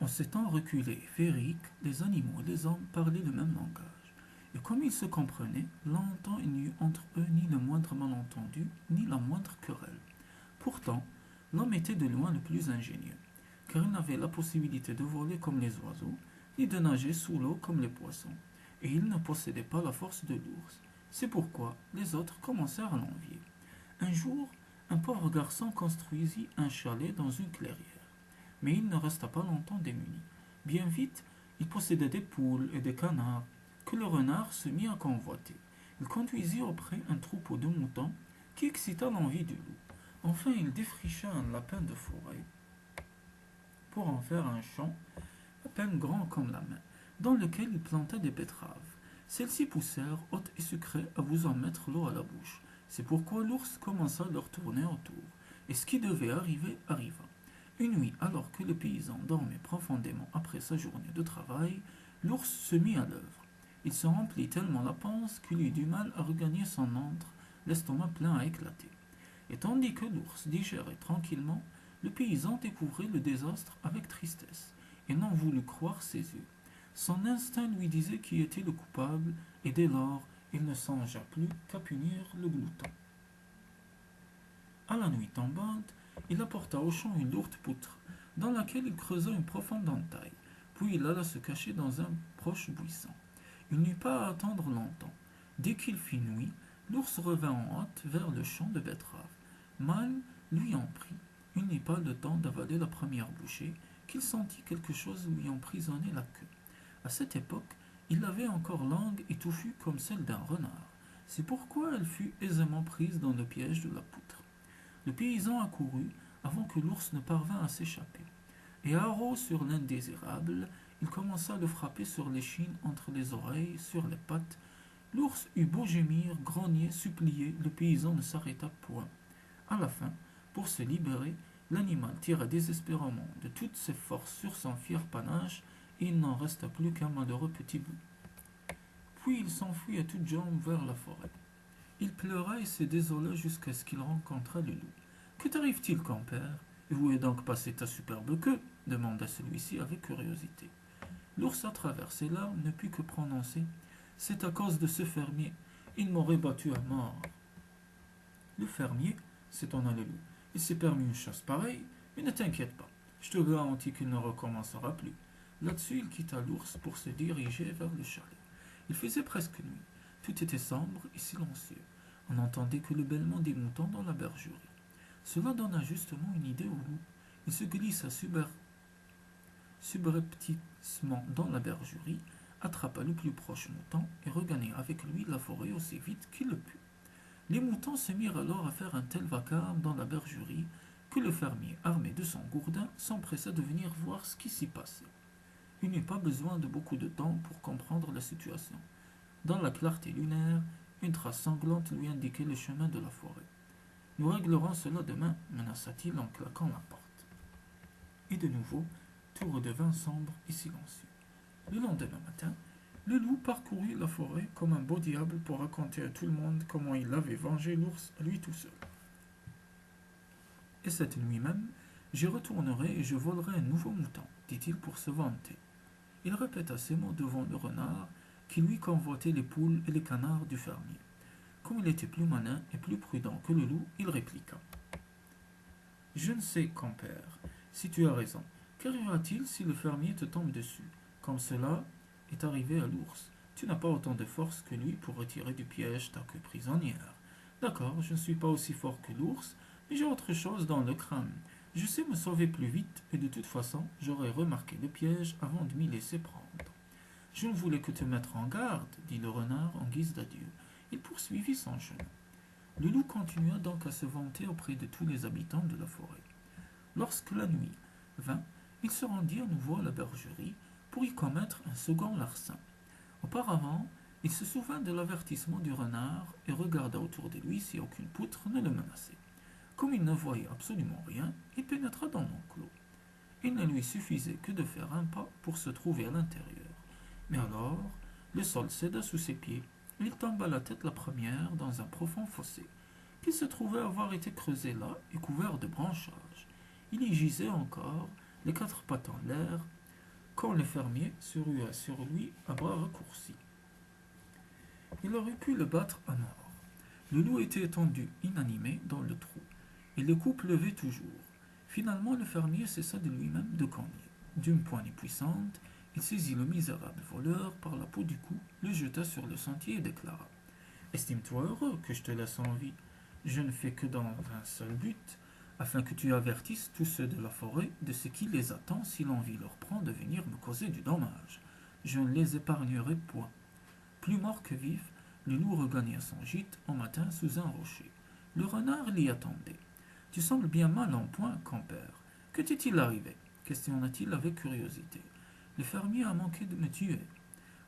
En ces temps reculés et féeriques, les animaux et les hommes parlaient le même langage. Et comme ils se comprenaient, longtemps il n'y eut entre eux ni le moindre malentendu, ni la moindre querelle. Pourtant, l'homme était de loin le plus ingénieux, car il n'avait la possibilité de voler comme les oiseaux, ni de nager sous l'eau comme les poissons, et il ne possédait pas la force de l'ours. C'est pourquoi les autres commencèrent à l'envier. Un jour, un pauvre garçon construisit un chalet dans une clairière. Mais il ne resta pas longtemps démuni. Bien vite, il possédait des poules et des canards que le renard se mit à convoiter. Il conduisit auprès un troupeau de moutons qui excita l'envie du loup. Enfin, il défricha un lapin de forêt pour en faire un champ à peine grand comme la main, dans lequel il planta des betteraves. Celles-ci poussèrent hautes et sucrées à vous en mettre l'eau à la bouche. C'est pourquoi l'ours commença à leur tourner autour, et ce qui devait arriver arriva. Une nuit, alors que le paysan dormait profondément après sa journée de travail, l'ours se mit à l'œuvre. Il se remplit tellement la panse qu'il eut du mal à regagner son antre, l'estomac plein à éclater. Et tandis que l'ours digérait tranquillement, le paysan découvrit le désastre avec tristesse, et n'en voulut croire ses yeux. Son instinct lui disait qui était le coupable, et dès lors, il ne songea plus qu'à punir le glouton. À la nuit tombante, il apporta au champ une lourde poutre, dans laquelle il creusa une profonde entaille, puis il alla se cacher dans un proche buisson. Il n'eut pas à attendre longtemps. Dès qu'il fit nuit, l'ours revint en hâte vers le champ de betteraves. Mal lui en prit. Il n'eut pas le temps d'avaler la première bouchée qu'il sentit quelque chose lui emprisonner la queue. À cette époque, il avait encore langue et touffue comme celle d'un renard. C'est pourquoi elle fut aisément prise dans le piège de la poutre. Le paysan accourut avant que l'ours ne parvint à s'échapper. Et haro sur l'indésirable, il commença à le frapper sur l'échine, entre les oreilles, sur les pattes. L'ours eut beau gémir, grogner, supplier, le paysan ne s'arrêta point. À la fin, pour se libérer, l'animal tira désespérément de toutes ses forces sur son fier panache, et il n'en resta plus qu'un malheureux petit bout. Puis il s'enfuit à toutes jambes vers la forêt. Il pleura et se désola jusqu'à ce qu'il rencontrât le loup. Que t'arrive-t-il, compère? Et où est donc passée ta superbe queue? Demanda celui-ci avec curiosité. L'ours, à travers ses larmes, ne put que prononcer: C'est à cause de ce fermier. Il m'aurait battu à mort. Le fermier, s'étonna le loup. Il s'est permis une chasse pareille, mais ne t'inquiète pas. Je te garantis qu'il ne recommencera plus. Là-dessus, il quitta l'ours pour se diriger vers le chalet. Il faisait presque nuit. Tout était sombre et silencieux. On n'entendait que le bêlement des moutons dans la bergerie. Cela donna justement une idée au loup. Il se glissa subrepticement dans la bergerie, attrapa le plus proche mouton et regagna avec lui la forêt aussi vite qu'il le put. Les moutons se mirent alors à faire un tel vacarme dans la bergerie que le fermier, armé de son gourdin, s'empressa de venir voir ce qui s'y passait. Il n'eut pas besoin de beaucoup de temps pour comprendre la situation. Dans la clarté lunaire, une trace sanglante lui indiquait le chemin de la forêt. Nous réglerons cela demain, menaça-t-il en claquant la porte. Et de nouveau, tout redevint sombre et silencieux. Le lendemain matin, le loup parcourut la forêt comme un beau diable pour raconter à tout le monde comment il avait vengé l'ours à lui tout seul. Et cette nuit même, j'y retournerai et je volerai un nouveau mouton, dit-il pour se vanter. Il répéta ces mots devant le renard, qui lui convoitait les poules et les canards du fermier. Comme il était plus malin et plus prudent que le loup, il répliqua: Je ne sais, compère, si tu as raison. Qu'arrivera-t-il si le fermier te tombe dessus, comme cela est arrivé à l'ours? Tu n'as pas autant de force que lui pour retirer du piège ta queue prisonnière. D'accord, je ne suis pas aussi fort que l'ours, mais j'ai autre chose dans le crâne. Je sais me sauver plus vite, et de toute façon, j'aurais remarqué le piège avant de m'y laisser prendre. Je ne voulais que te mettre en garde, dit le renard en guise d'adieu. Il poursuivit son chemin. Le loup continua donc à se vanter auprès de tous les habitants de la forêt. Lorsque la nuit vint, il se rendit à nouveau à la bergerie pour y commettre un second larcin. Auparavant, il se souvint de l'avertissement du renard et regarda autour de lui si aucune poutre ne le menaçait. Comme il ne voyait absolument rien, il pénétra dans l'enclos. Il ne lui suffisait que de faire un pas pour se trouver à l'intérieur. Mais alors, le sol céda sous ses pieds, et il tomba la tête la première dans un profond fossé, qui se trouvait avoir été creusé là et couvert de branchages. Il y gisait encore, les quatre pattes en l'air, quand le fermier se rua sur lui à bras raccourcis. Il aurait pu le battre à mort. Le loup était étendu, inanimé, dans le trou, et le coup pleuvait toujours. Finalement, le fermier cessa de lui-même de cogner. D'une poignée puissante, il saisit le misérable voleur par la peau du cou, le jeta sur le sentier et déclara: Estime-toi heureux que je te laisse en vie. Je ne fais que dans un seul but, afin que tu avertisses tous ceux de la forêt de ce qui les attend si l'envie leur prend de venir me causer du dommage. Je ne les épargnerai point. Plus mort que vif, le loup regagna son gîte en matin sous un rocher. Le renard l'y attendait. Tu sembles bien mal en point, compère. Que t'est-il arrivé? Questionna-t-il avec curiosité. Le fermier a manqué de me tuer,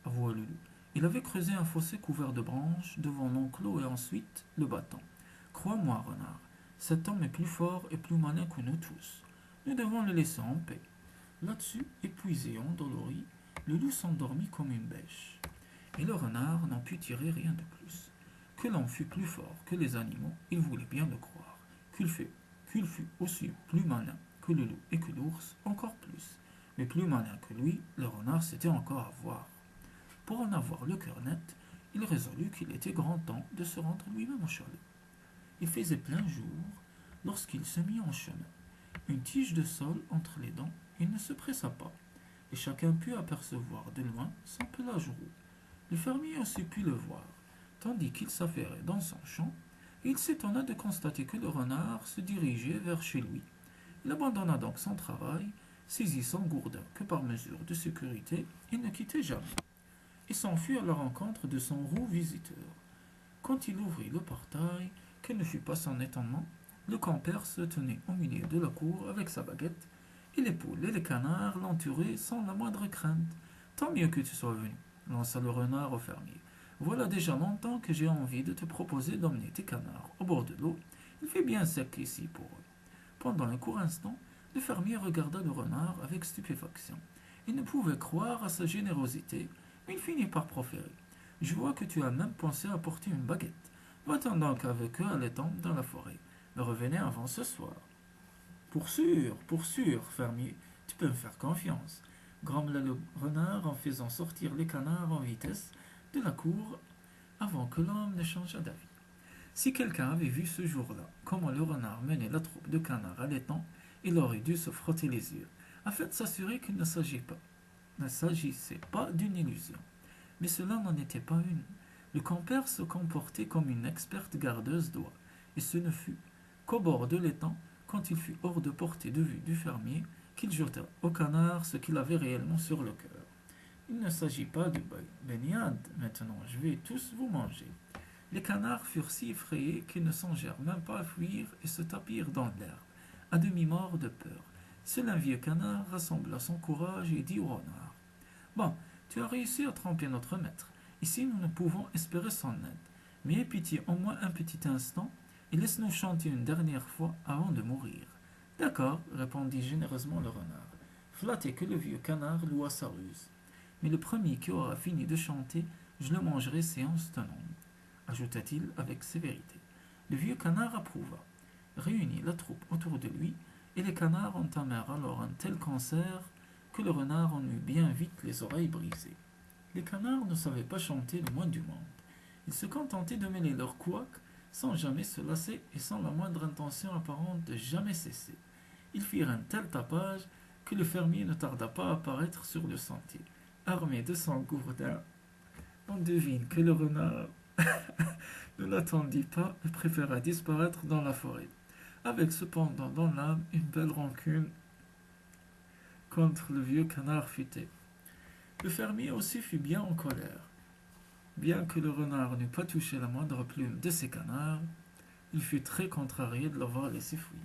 avoua le loup. Il avait creusé un fossé couvert de branches devant l'enclos et ensuite le battant. Crois-moi, renard, cet homme est plus fort et plus malin que nous tous. Nous devons le laisser en paix. Là-dessus, épuisé et endolori, le loup s'endormit comme une bêche. Et le renard n'en put tirer rien de plus. Que l'homme fût plus fort que les animaux, il voulait bien le croire. Qu'il fût aussi plus malin que le loup et que l'ours, encore plus. Mais plus malin que lui, le renard c'était encore à voir. Pour en avoir le cœur net, il résolut qu'il était grand temps de se rendre lui-même au chalet. Il faisait plein jour lorsqu'il se mit en chemin. Une tige de sol entre les dents, il ne se pressa pas, et chacun put apercevoir de loin son pelage roux. Le fermier aussi put le voir, tandis qu'il s'affairait dans son champ, et il s'étonna de constater que le renard se dirigeait vers chez lui. Il abandonna donc son travail, saisit son gourdin que par mesure de sécurité il ne quittait jamais, et s'enfuit à la rencontre de son roux visiteur. Quand il ouvrit le portail, quel ne fut pas son étonnement, le compère se tenait au milieu de la cour avec sa baguette, et les poules et les canards l'entouraient sans la moindre crainte. Tant mieux que tu sois venu, lança le renard au fermier. Voilà déjà longtemps que j'ai envie de te proposer d'emmener tes canards au bord de l'eau. Il fait bien sec ici pour eux. Pendant un court instant, le fermier regarda le renard avec stupéfaction. Il ne pouvait croire à sa générosité, mais il finit par proférer: Je vois que tu as même pensé à porter une baguette. Va-t'en donc avec eux à l'étang dans la forêt. Mais revenez avant ce soir. Pour sûr, fermier, tu peux me faire confiance, grommela le renard en faisant sortir les canards en vitesse de la cour avant que l'homme ne changeât d'avis. Si quelqu'un avait vu ce jour-là comment le renard menait la troupe de canards à l'étang, il aurait dû se frotter les yeux, afin de s'assurer qu'il ne s'agissait pas d'une illusion. Mais cela n'en était pas une. Le compère se comportait comme une experte gardeuse d'oies, et ce ne fut qu'au bord de l'étang, quand il fut hors de portée de vue du fermier, qu'il jeta au canard ce qu'il avait réellement sur le cœur. Il ne s'agit pas de baignade, maintenant, je vais tous vous manger. Les canards furent si effrayés qu'ils ne songèrent même pas à fuir et se tapirent dans l'herbe, à demi-morts de peur. Seul un vieux canard rassembla son courage et dit au renard: Bon, tu as réussi à tromper notre maître. Ici, nous ne pouvons espérer son aide. Mais aie pitié au moins un petit instant et laisse-nous chanter une dernière fois avant de mourir. D'accord, répondit généreusement le renard, flatté que le vieux canard loua sa ruse. Mais le premier qui aura fini de chanter, je le mangerai séance tenante, ajouta-t-il avec sévérité. Le vieux canard approuva, réunit la troupe autour de lui, et les canards entamèrent alors un tel concert que le renard en eut bien vite les oreilles brisées. Les canards ne savaient pas chanter le moins du monde. Ils se contentaient de mêler leurs couacs sans jamais se lasser et sans la moindre intention apparente de jamais cesser. Ils firent un tel tapage que le fermier ne tarda pas à apparaître sur le sentier, armé de son gourdin. On devine que le renard ne l'attendit pas et préféra disparaître dans la forêt, avec cependant dans l'âme une belle rancune contre le vieux canard futé. Le fermier aussi fut bien en colère. Bien que le renard n'eût pas touché la moindre plume de ses canards, il fut très contrarié de l'avoir laissé fuir.